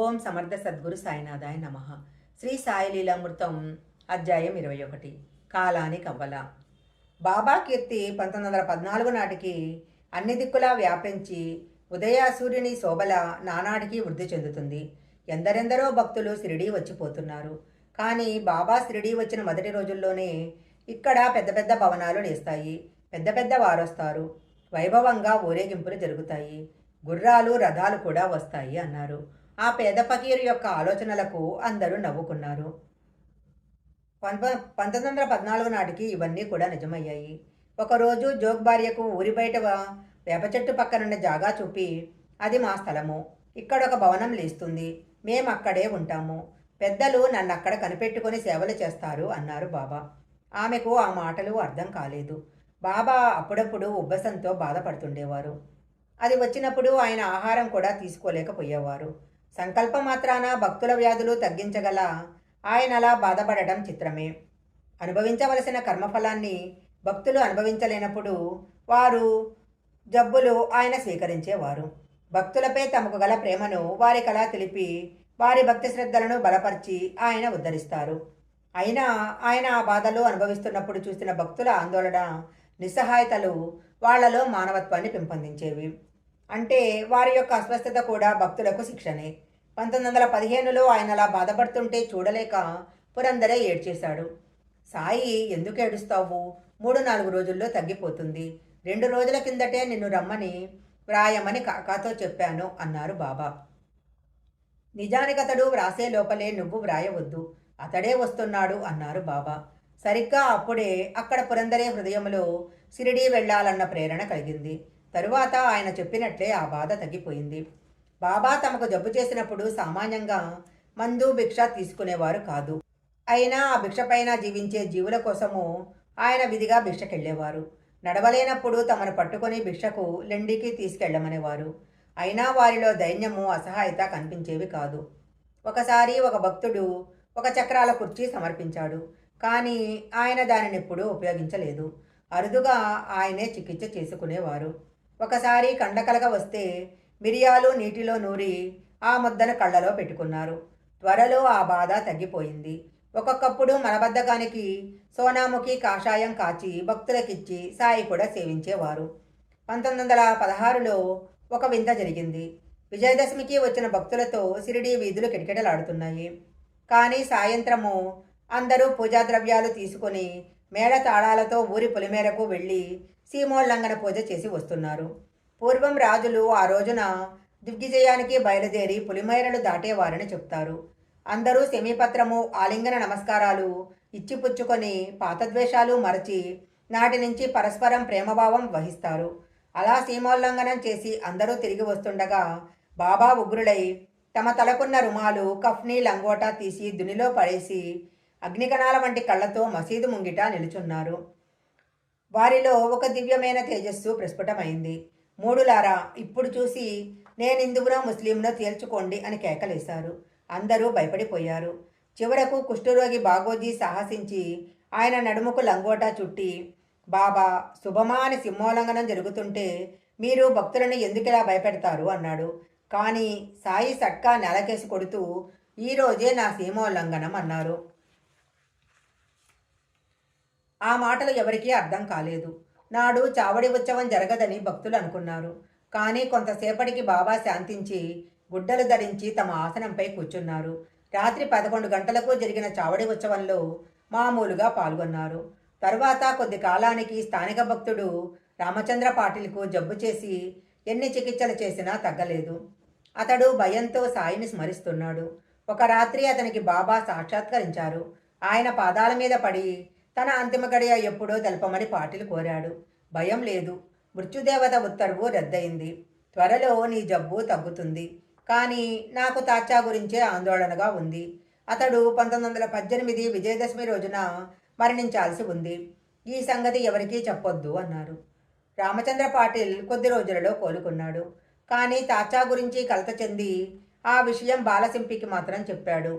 ఓం సమర్థ సద్గురు సాయినాథాయ నమః. శ్రీ సాయి లీలామృతం అధ్యాయం 21. కాలాని కవ్వల. బాబా కీర్తి 1914 నాటికి అన్ని దిక్కులా వ్యాపించి ఉదయ సూర్యుని శోభల నానాటికి వృద్ధి చెందుతుంది. ఎందరెందరో భక్తులు షిరిడీ వచ్చిపోతున్నారు. కానీ బాబా షిరిడీ వచ్చిన మొదటి రోజుల్లోనే ఇక్కడ పెద్ద పెద్ద భవనాలు లేస్తాయి. పెద్ద పెద్ద వారొస్తారు. వైభవంగా ఊరేగింపులు జరుగుతాయి. గుర్రాలు రథాలు కూడా వస్తాయి అన్నారు. ఆ పేద ఫకీరు యొక్క ఆలోచనలకు అందరూ నవ్వుకున్నారు. 1914 నాటికి ఇవన్నీ కూడా నిజమయ్యాయి. ఒకరోజు జోగ్ భార్యకు ఊరి బయట వేప చెట్టు పక్కనున్న జాగా చూపి, అది మా స్థలము, ఇక్కడ ఒక భవనం లేస్తుంది, మేమక్కడే ఉంటాము, పెద్దలు నన్ను అక్కడ కనిపెట్టుకుని సేవలు చేస్తారు అన్నారు బాబా. ఆమెకు ఆ మాటలు అర్థం కాలేదు. బాబా అప్పుడప్పుడు ఉబ్బసంతో బాధపడుతుండేవారు. అది వచ్చినప్పుడు ఆయన ఆహారం కూడా తీసుకోలేకపోయేవారు. సంకల్ప మాత్రాన భక్తుల వ్యాధులు తగ్గించగల ఆయన అలా బాధపడటం చిత్రమే. అనుభవించవలసిన కర్మఫలాన్ని భక్తులు అనుభవించలేనప్పుడు వారు జబ్బులు ఆయన స్వీకరించేవారు. భక్తులపై తమకు గల ప్రేమను వారికలా తెలిపి వారి భక్తి శ్రద్ధలను బలపరిచి ఆయన ఉద్ధరిస్తారు. అయినా ఆయన ఆ బాధలు అనుభవిస్తున్నప్పుడు చూసిన భక్తుల ఆందోళన, నిస్సహాయతలు వాళ్లలో మానవత్వాన్ని పెంపొందించేవి. అంటే వారి యొక్క అస్వస్థత కూడా భక్తులకు శిక్షణే. 1915లో ఆయన అలా బాధపడుతుంటే చూడలేక పురందరే ఏడ్చేశాడు. సాయి, ఎందుకు ఏడుస్తావు? 3-4 రోజుల్లో తగ్గిపోతుంది. 2 రోజుల కిందటే నిన్ను రమ్మని వ్రాయమని కాకాతో చెప్పాను అన్నారు బాబా. నిజానికతడు వ్రాసే లోపలే నువ్వు వ్రాయవద్దు, అతడే వస్తున్నాడు అన్నారు బాబా. సరిగ్గా అప్పుడే అక్కడ పురందరే హృదయంలో షిరిడీ వెళ్లాలన్న ప్రేరణ కలిగింది. తరువాత ఆయన చెప్పినట్లే ఆ బాధ తగ్గిపోయింది. బాబా తమకు జబ్బు చేసినప్పుడు సామాన్యంగా మందు భిక్ష తీసుకునేవారు కాదు. అయినా ఆ భిక్షపైన జీవించే జీవుల కోసము ఆయన విధిగా భిక్షకెళ్లేవారు. నడవలేనప్పుడు తమను పట్టుకొని భిక్షకు లెండికి తీసుకెళ్లమనేవారు. అయినా వారిలో దైన్యము, అసహాయత కనిపించేవి కాదు. ఒకసారి ఒక భక్తుడు ఒక చక్రాల కుర్చీ సమర్పించాడు. కానీ ఆయన దానిని ఎప్పుడూ ఉపయోగించలేదు. అరుదుగా ఆయనే చికిత్స చేసుకునేవారు. ఒకసారి కండకలక వస్తే మిరియాలు నీటిలో నూరి ఆ ముద్దను కళ్ళలో పెట్టుకున్నారు. త్వరలో ఆ బాధ తగ్గిపోయింది. ఒక్కొక్కప్పుడు మలబద్ధకానికి సోనాముఖి కాషాయం కాచి భక్తులకిచ్చి సాయి కూడా సేవించేవారు. 1916లో ఒక వింత జరిగింది. విజయదశమికి వచ్చిన భక్తులతో షిరిడీ వీధులు కిటకిటలాడుతున్నాయి. కానీ సాయంత్రము అందరూ పూజాద్రవ్యాలు తీసుకొని మేళ తాళాలతో ఊరి పొలిమేరకు వెళ్ళి సీమోల్లంఘన పూజ చేసి వస్తున్నారు. పూర్వం రాజులు ఆ రోజున దిగ్విజయానికి బయలుదేరి పులిమేరలు దాటేవారని చెప్తారు. అందరూ సెమీపత్రము, ఆలింగన నమస్కారాలు ఇచ్చిపుచ్చుకొని పాతద్వేషాలు మరచి నాటి నుంచి పరస్పరం ప్రేమభావం వహిస్తారు. అలా సీమోల్లంఘనం చేసి అందరూ తిరిగి వస్తుండగా బాబా ఉగ్రులై తమ తలకున్న రుమాలు, కఫ్నీ, లంగోటా తీసి దునిలో పడేసి అగ్నికణాల వంటి కళ్ళతో మసీదు ముంగిట నిలుచున్నారు. వారిలో ఒక దివ్యమైన తేజస్సు ప్రస్ఫుటమైంది. మూడులారా, ఇప్పుడు చూసి నేను హిందువునో ముస్లింనో తేల్చుకోండి అని కేకలేశారు. అందరూ భయపడిపోయారు. చివరకు కుష్ఠరోగి బాగోజీ సాహసించి ఆయన నడుముకు లంగోటా చుట్టి, బాబా, శుభమా అని సింహోల్లంఘనం జరుగుతుంటే మీరు భక్తులను ఎందుకిలా భయపెడతారు అన్నాడు. కానీ సాయి సట్కా నేలకేసి కొడుతూ, ఈరోజే నా సీమోల్లంఘనం అన్నారు. ఆ మాటలు ఎవరికీ అర్థం కాలేదు. నాడు చావడి ఉత్సవం జరగదని భక్తులు అనుకున్నారు. కానీ కొంతసేపటికి బాబా శాంతించి గుడ్డలు ధరించి తమ ఆసనంపై కూర్చున్నారు. రాత్రి 11 గంటలకు జరిగిన చావడి ఉత్సవంలో మామూలుగా పాల్గొన్నారు. తరువాత కొద్ది కాలానికి స్థానిక భక్తుడు రామచంద్ర పాటిల్కు జబ్బు చేసి ఎన్ని చికిత్సలు చేసినా తగ్గలేదు. అతడు భయంతో సాయిని స్మరిస్తున్నాడు. ఒక రాత్రి అతనికి బాబా సాక్షాత్కరించారు. ఆయన పాదాల మీద పడి తన అంతిమ గడియ ఎప్పుడో తెలపమని పాటిల్ కోరాడు. భయం లేదు, మృత్యుదేవత ఉత్తర్వు రద్దయింది, త్వరలో నీ జబ్బు తగ్గుతుంది. కానీ నాకు తాచా గురించే ఆందోళనగా ఉంది. అతడు 1918 విజయదశమి రోజున మరణించాల్సి ఉంది. ఈ సంగతి ఎవరికీ చెప్పొద్దు అన్నారు. రామచంద్ర పాటిల్ కొద్ది రోజులలో కోలుకున్నాడు. కానీ తాచా గురించి కలత చెంది ఆ విషయం బాలసింపికి మాత్రం చెప్పాడు.